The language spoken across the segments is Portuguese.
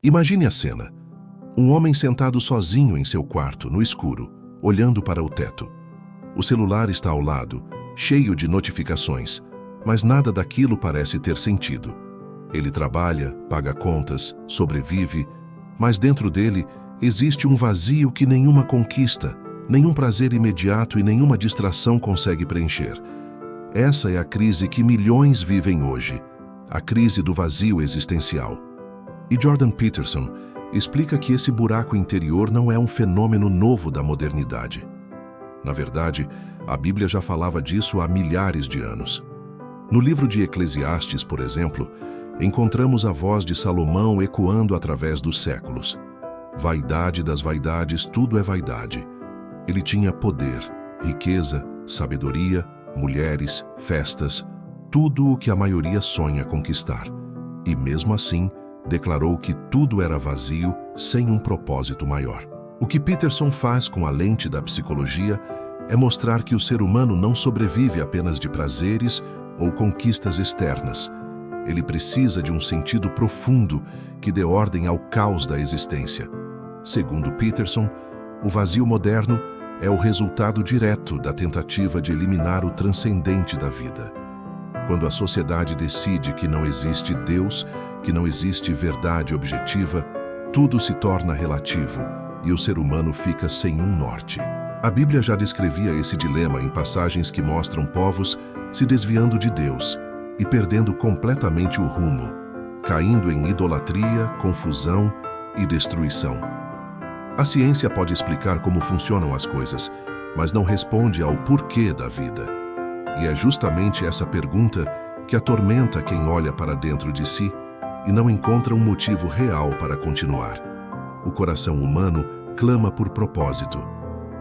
Imagine a cena. Um homem sentado sozinho em seu quarto, no escuro, olhando para o teto. O celular está ao lado, cheio de notificações, mas nada daquilo parece ter sentido. Ele trabalha, paga contas, sobrevive, mas dentro dele existe um vazio que nenhuma conquista, nenhum prazer imediato e nenhuma distração consegue preencher. Essa é a crise que milhões vivem hoje, a crise do vazio existencial. E Jordan Peterson explica que esse buraco interior não é um fenômeno novo da modernidade. Na verdade, a Bíblia já falava disso há milhares de anos. No livro de Eclesiastes, por exemplo, encontramos a voz de Salomão ecoando através dos séculos. Vaidade das vaidades, tudo é vaidade. Ele tinha poder, riqueza, sabedoria, mulheres, festas, tudo o que a maioria sonha conquistar. E mesmo assim, declarou que tudo era vazio, sem um propósito maior. O que Peterson faz com a lente da psicologia é mostrar que o ser humano não sobrevive apenas de prazeres ou conquistas externas. Ele precisa de um sentido profundo que dê ordem ao caos da existência. Segundo Peterson, o vazio moderno é o resultado direto da tentativa de eliminar o transcendente da vida. Quando a sociedade decide que não existe Deus, que não existe verdade objetiva, tudo se torna relativo e o ser humano fica sem um norte. A Bíblia já descrevia esse dilema em passagens que mostram povos se desviando de Deus e perdendo completamente o rumo, caindo em idolatria, confusão e destruição. A ciência pode explicar como funcionam as coisas, mas não responde ao porquê da vida. E é justamente essa pergunta que atormenta quem olha para dentro de si e não encontra um motivo real para continuar. O coração humano clama por propósito,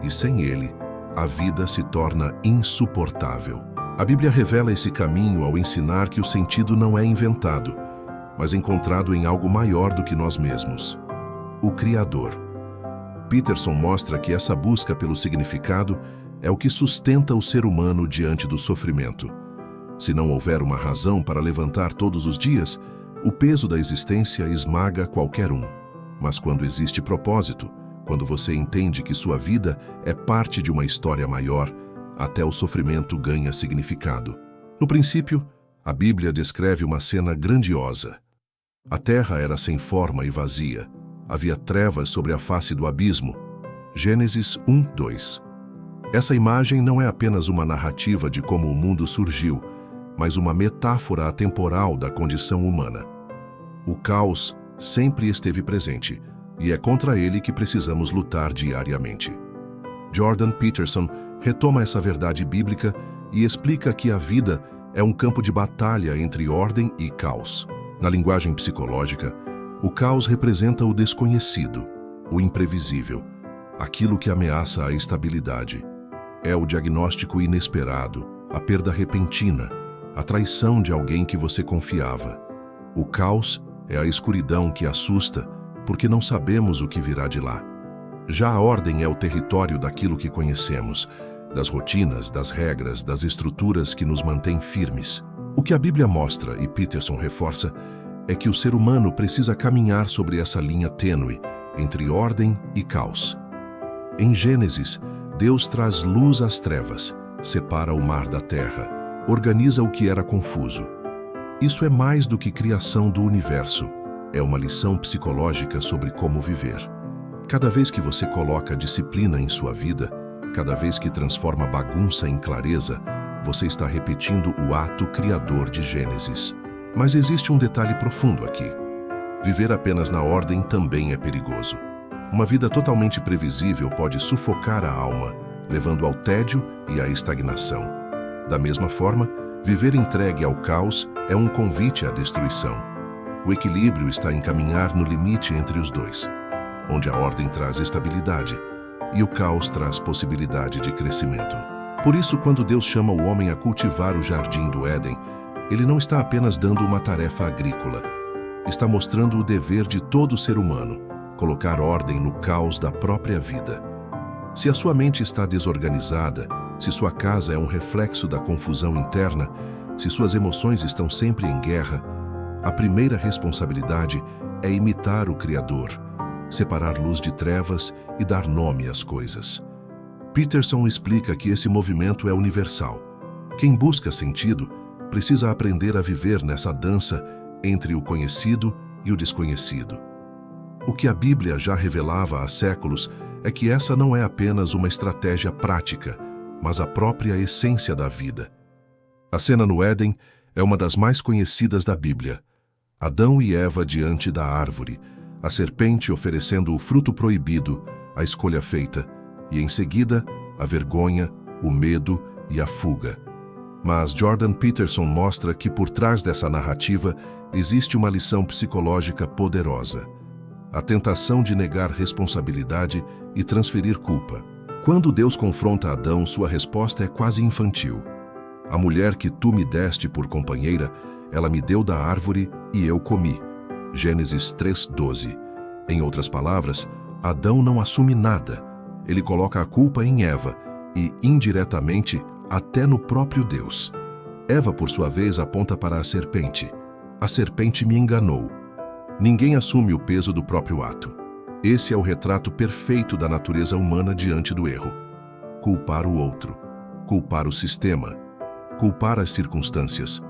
e sem ele, a vida se torna insuportável. A Bíblia revela esse caminho ao ensinar que o sentido não é inventado, mas encontrado em algo maior do que nós mesmos: o Criador. Peterson mostra que essa busca pelo significado é o que sustenta o ser humano diante do sofrimento. Se não houver uma razão para levantar todos os dias, o peso da existência esmaga qualquer um. Mas quando existe propósito, quando você entende que sua vida é parte de uma história maior, até o sofrimento ganha significado. No princípio, a Bíblia descreve uma cena grandiosa. A terra era sem forma e vazia. Havia trevas sobre a face do abismo. Gênesis 1:2. Essa imagem não é apenas uma narrativa de como o mundo surgiu, mas uma metáfora atemporal da condição humana. O caos sempre esteve presente, e é contra ele que precisamos lutar diariamente. Jordan Peterson retoma essa verdade bíblica e explica que a vida é um campo de batalha entre ordem e caos. Na linguagem psicológica, o caos representa o desconhecido, o imprevisível, aquilo que ameaça a estabilidade. É o diagnóstico inesperado, a perda repentina, a traição de alguém que você confiava. O caos é a escuridão que assusta, porque não sabemos o que virá de lá. Já a ordem é o território daquilo que conhecemos, das rotinas, das regras, das estruturas que nos mantêm firmes. O que a Bíblia mostra, e Peterson reforça, é que o ser humano precisa caminhar sobre essa linha tênue entre ordem e caos. Em Gênesis, Deus traz luz às trevas, separa o mar da terra, organiza o que era confuso. Isso é mais do que criação do universo, é uma lição psicológica sobre como viver. Cada vez que você coloca disciplina em sua vida, cada vez que transforma bagunça em clareza, você está repetindo o ato criador de Gênesis. Mas existe um detalhe profundo aqui. Viver apenas na ordem também é perigoso. Uma vida totalmente previsível pode sufocar a alma, levando ao tédio e à estagnação. Da mesma forma, viver entregue ao caos é um convite à destruição. O equilíbrio está em caminhar no limite entre os dois, onde a ordem traz estabilidade e o caos traz possibilidade de crescimento. Por isso, quando Deus chama o homem a cultivar o jardim do Éden, Ele não está apenas dando uma tarefa agrícola. Está mostrando o dever de todo ser humano, colocar ordem no caos da própria vida. Se a sua mente está desorganizada, se sua casa é um reflexo da confusão interna, se suas emoções estão sempre em guerra, a primeira responsabilidade é imitar o Criador, separar luz de trevas e dar nome às coisas. Peterson explica que esse movimento é universal. Quem busca sentido precisa aprender a viver nessa dança entre o conhecido e o desconhecido. O que a Bíblia já revelava há séculos é que essa não é apenas uma estratégia prática, mas a própria essência da vida. A cena no Éden é uma das mais conhecidas da Bíblia. Adão e Eva diante da árvore, a serpente oferecendo o fruto proibido, a escolha feita, e em seguida, a vergonha, o medo e a fuga. Mas Jordan Peterson mostra que por trás dessa narrativa existe uma lição psicológica poderosa: a tentação de negar responsabilidade e transferir culpa. Quando Deus confronta Adão, sua resposta é quase infantil. A mulher que tu me deste por companheira, ela me deu da árvore e eu comi. Gênesis 3:12. Em outras palavras, Adão não assume nada. Ele coloca a culpa em Eva e, indiretamente, até no próprio Deus. Eva, por sua vez, aponta para a serpente. A serpente me enganou. Ninguém assume o peso do próprio ato. Esse é o retrato perfeito da natureza humana diante do erro. Culpar o outro, culpar o sistema, culpar as circunstâncias,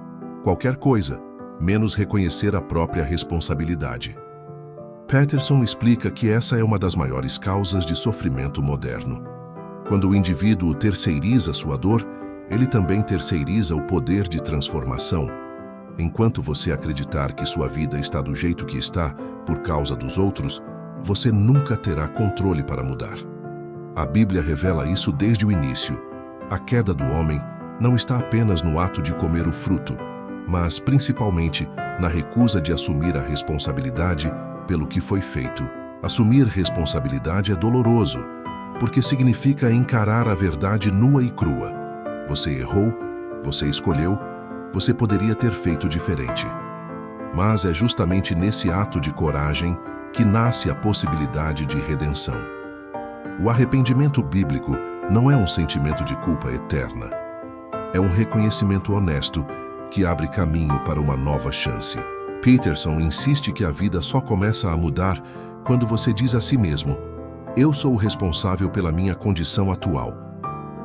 qualquer coisa, menos reconhecer a própria responsabilidade. Peterson explica que essa é uma das maiores causas de sofrimento moderno. Quando o indivíduo terceiriza sua dor, ele também terceiriza o poder de transformação. Enquanto você acreditar que sua vida está do jeito que está por causa dos outros, você nunca terá controle para mudar. A Bíblia revela isso desde o início. A queda do homem não está apenas no ato de comer o fruto, mas principalmente na recusa de assumir a responsabilidade pelo que foi feito. Assumir responsabilidade é doloroso, porque significa encarar a verdade nua e crua. Você errou, você escolheu, você poderia ter feito diferente. Mas é justamente nesse ato de coragem que nasce a possibilidade de redenção. O arrependimento bíblico não é um sentimento de culpa eterna. É um reconhecimento honesto que abre caminho para uma nova chance. Peterson insiste que a vida só começa a mudar quando você diz a si mesmo: eu sou o responsável pela minha condição atual.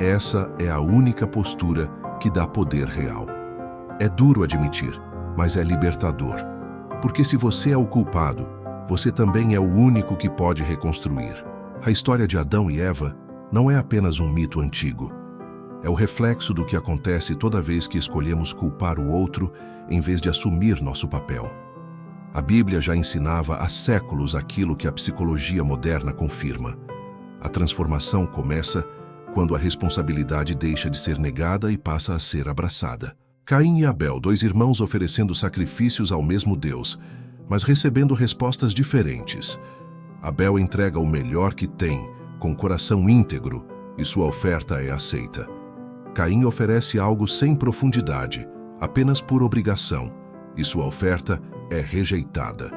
Essa é a única postura que dá poder real. É duro admitir, mas é libertador. Porque se você é o culpado, você também é o único que pode reconstruir. A história de Adão e Eva não é apenas um mito antigo. É o reflexo do que acontece toda vez que escolhemos culpar o outro em vez de assumir nosso papel. A Bíblia já ensinava há séculos aquilo que a psicologia moderna confirma. A transformação começa quando a responsabilidade deixa de ser negada e passa a ser abraçada. Caim e Abel, dois irmãos oferecendo sacrifícios ao mesmo Deus, mas recebendo respostas diferentes. Abel entrega o melhor que tem, com coração íntegro, e sua oferta é aceita. Caim oferece algo sem profundidade, apenas por obrigação, e sua oferta é rejeitada.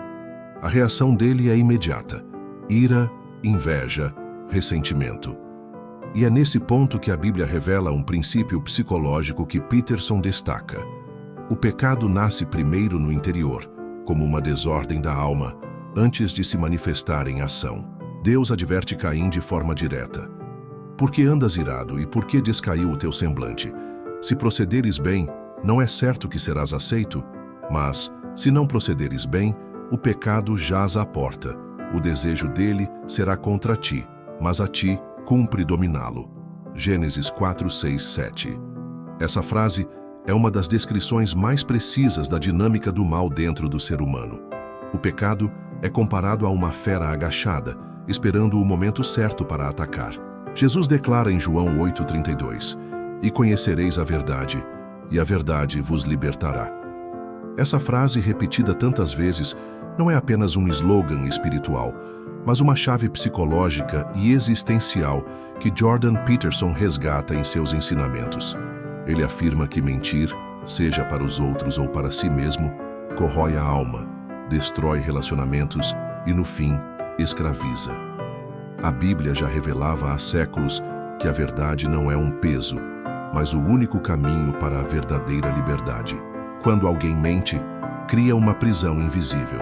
A reação dele é imediata: ira, inveja, ressentimento. E é nesse ponto que a Bíblia revela um princípio psicológico que Peterson destaca. O pecado nasce primeiro no interior, como uma desordem da alma, antes de se manifestar em ação. Deus adverte Caim de forma direta: por que andas irado e por que descaiu o teu semblante? Se procederes bem, não é certo que serás aceito, mas, se não procederes bem, o pecado jaz à porta. O desejo dele será contra ti, mas a ti cumpre dominá-lo. Gênesis 4, 6, 7. Essa frase é uma das descrições mais precisas da dinâmica do mal dentro do ser humano. O pecado é comparado a uma fera agachada, esperando o momento certo para atacar. Jesus declara em João 8,32: e conhecereis a verdade, e a verdade vos libertará. Essa frase, repetida tantas vezes, não é apenas um slogan espiritual, mas uma chave psicológica e existencial que Jordan Peterson resgata em seus ensinamentos. Ele afirma que mentir, seja para os outros ou para si mesmo, corrói a alma, destrói relacionamentos e, no fim, escraviza. A Bíblia já revelava há séculos que a verdade não é um peso, mas o único caminho para a verdadeira liberdade. Quando alguém mente, cria uma prisão invisível.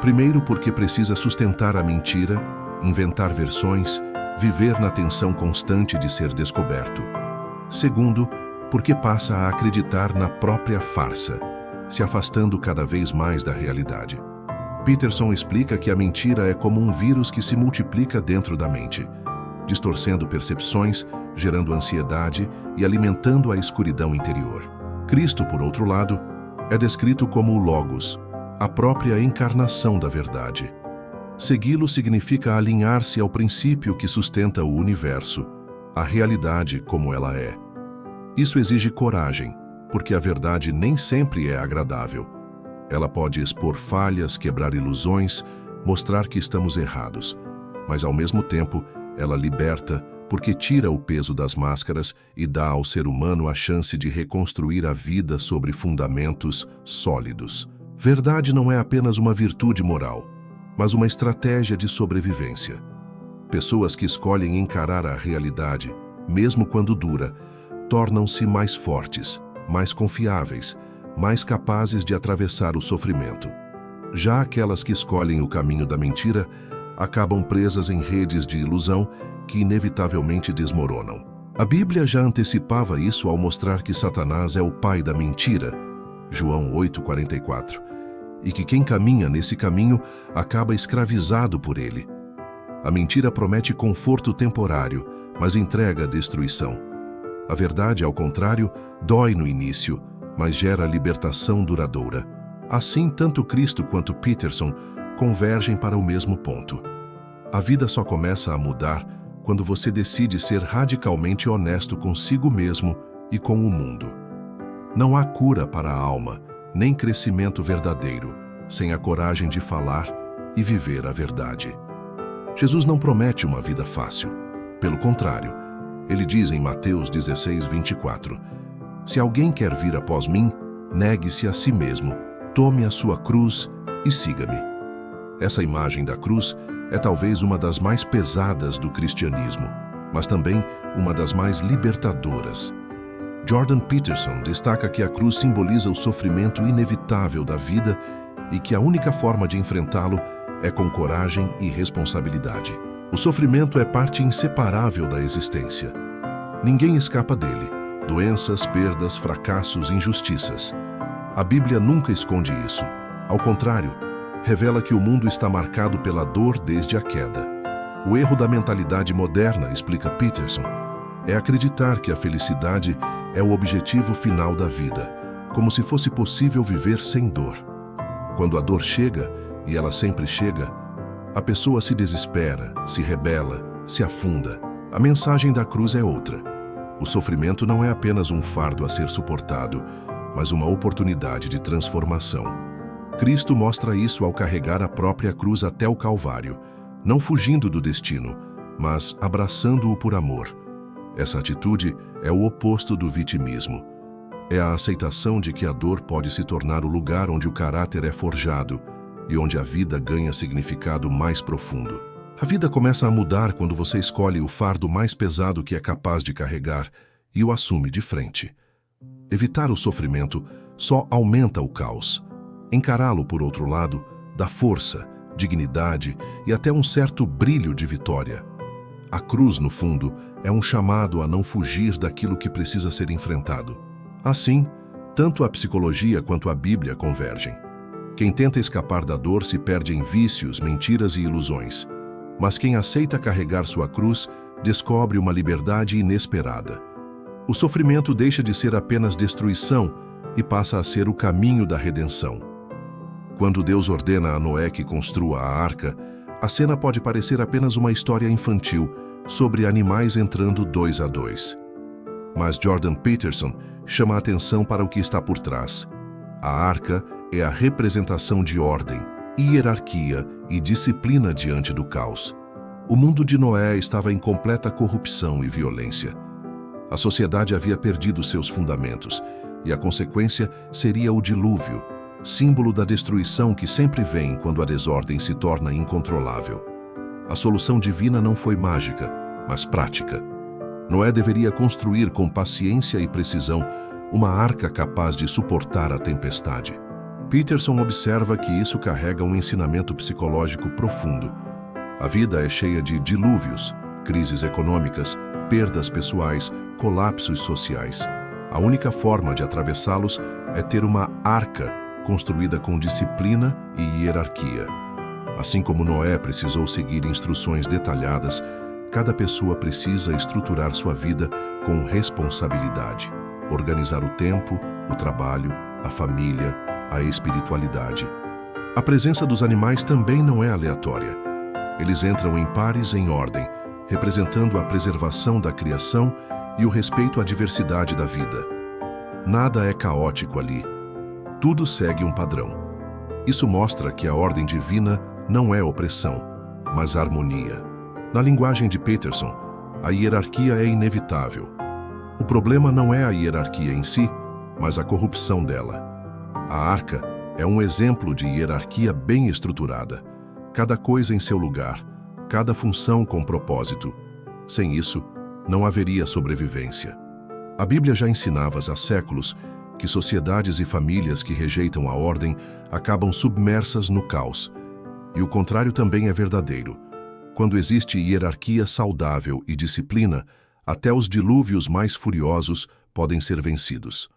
Primeiro, porque precisa sustentar a mentira, inventar versões, viver na tensão constante de ser descoberto. Segundo, porque passa a acreditar na própria farsa, se afastando cada vez mais da realidade. Peterson explica que a mentira é como um vírus que se multiplica dentro da mente, distorcendo percepções, gerando ansiedade e alimentando a escuridão interior. Cristo, por outro lado, é descrito como o Logos, a própria encarnação da verdade. Segui-lo significa alinhar-se ao princípio que sustenta o universo, a realidade como ela é. Isso exige coragem, porque a verdade nem sempre é agradável. Ela pode expor falhas, quebrar ilusões, mostrar que estamos errados. Mas, ao mesmo tempo, ela liberta, porque tira o peso das máscaras e dá ao ser humano a chance de reconstruir a vida sobre fundamentos sólidos. Verdade não é apenas uma virtude moral, mas uma estratégia de sobrevivência. Pessoas que escolhem encarar a realidade, mesmo quando dura, tornam-se mais fortes, mais confiáveis, mais capazes de atravessar o sofrimento. Já aquelas que escolhem o caminho da mentira acabam presas em redes de ilusão que inevitavelmente desmoronam. A Bíblia já antecipava isso ao mostrar que Satanás é o pai da mentira, João 8,44, e que quem caminha nesse caminho acaba escravizado por ele. A mentira promete conforto temporário, mas entrega destruição. A verdade, ao contrário, dói no início, mas gera libertação duradoura. Assim, tanto Cristo quanto Peterson convergem para o mesmo ponto. A vida só começa a mudar quando você decide ser radicalmente honesto consigo mesmo e com o mundo. Não há cura para a alma, nem crescimento verdadeiro, sem a coragem de falar e viver a verdade. Jesus não promete uma vida fácil. Pelo contrário, ele diz em Mateus 16:24, se alguém quer vir após mim, negue-se a si mesmo, tome a sua cruz e siga-me. Essa imagem da cruz é talvez uma das mais pesadas do cristianismo, mas também uma das mais libertadoras. Jordan Peterson destaca que a cruz simboliza o sofrimento inevitável da vida e que a única forma de enfrentá-lo é com coragem e responsabilidade. O sofrimento é parte inseparável da existência. Ninguém escapa dele. Doenças, perdas, fracassos, injustiças. A Bíblia nunca esconde isso. Ao contrário, revela que o mundo está marcado pela dor desde a queda. O erro da mentalidade moderna, explica Peterson, é acreditar que a felicidade é o objetivo final da vida, como se fosse possível viver sem dor. Quando a dor chega, e ela sempre chega, a pessoa se desespera, se rebela, se afunda. A mensagem da cruz é outra. O sofrimento não é apenas um fardo a ser suportado, mas uma oportunidade de transformação. Cristo mostra isso ao carregar a própria cruz até o Calvário, não fugindo do destino, mas abraçando-o por amor. Essa atitude é o oposto do vitimismo. É a aceitação de que a dor pode se tornar o lugar onde o caráter é forjado e onde a vida ganha significado mais profundo. A vida começa a mudar quando você escolhe o fardo mais pesado que é capaz de carregar e o assume de frente. Evitar o sofrimento só aumenta o caos. Encará-lo, por outro lado, dá força, dignidade e até um certo brilho de vitória. A cruz, no fundo, é um chamado a não fugir daquilo que precisa ser enfrentado. Assim, tanto a psicologia quanto a Bíblia convergem. Quem tenta escapar da dor se perde em vícios, mentiras e ilusões. Mas quem aceita carregar sua cruz descobre uma liberdade inesperada. O sofrimento deixa de ser apenas destruição e passa a ser o caminho da redenção. Quando Deus ordena a Noé que construa a arca, a cena pode parecer apenas uma história infantil sobre animais entrando 2 a 2. Mas Jordan Peterson chama a atenção para o que está por trás. A arca é a representação de ordem, hierarquia e disciplina diante do caos. O mundo de Noé estava em completa corrupção e violência. A sociedade havia perdido seus fundamentos e a consequência seria o dilúvio, símbolo da destruição que sempre vem quando a desordem se torna incontrolável. A solução divina não foi mágica, mas prática. Noé deveria construir com paciência e precisão uma arca capaz de suportar a tempestade. Peterson observa que isso carrega um ensinamento psicológico profundo. A vida é cheia de dilúvios, crises econômicas, perdas pessoais, colapsos sociais. A única forma de atravessá-los é ter uma arca construída com disciplina e hierarquia. Assim como Noé precisou seguir instruções detalhadas, cada pessoa precisa estruturar sua vida com responsabilidade, organizar o tempo, o trabalho, a família, a espiritualidade. A presença dos animais também não é aleatória. Eles entram em pares em ordem, representando a preservação da criação e o respeito à diversidade da vida. Nada é caótico ali. Tudo segue um padrão. Isso mostra que a ordem divina não é opressão, mas harmonia. Na linguagem de Peterson, a hierarquia é inevitável. O problema não é a hierarquia em si, mas a corrupção dela. A arca é um exemplo de hierarquia bem estruturada. Cada coisa em seu lugar, cada função com propósito. Sem isso, não haveria sobrevivência. A Bíblia já ensinava há séculos que sociedades e famílias que rejeitam a ordem acabam submersas no caos. E o contrário também é verdadeiro. Quando existe hierarquia saudável e disciplina, até os dilúvios mais furiosos podem ser vencidos.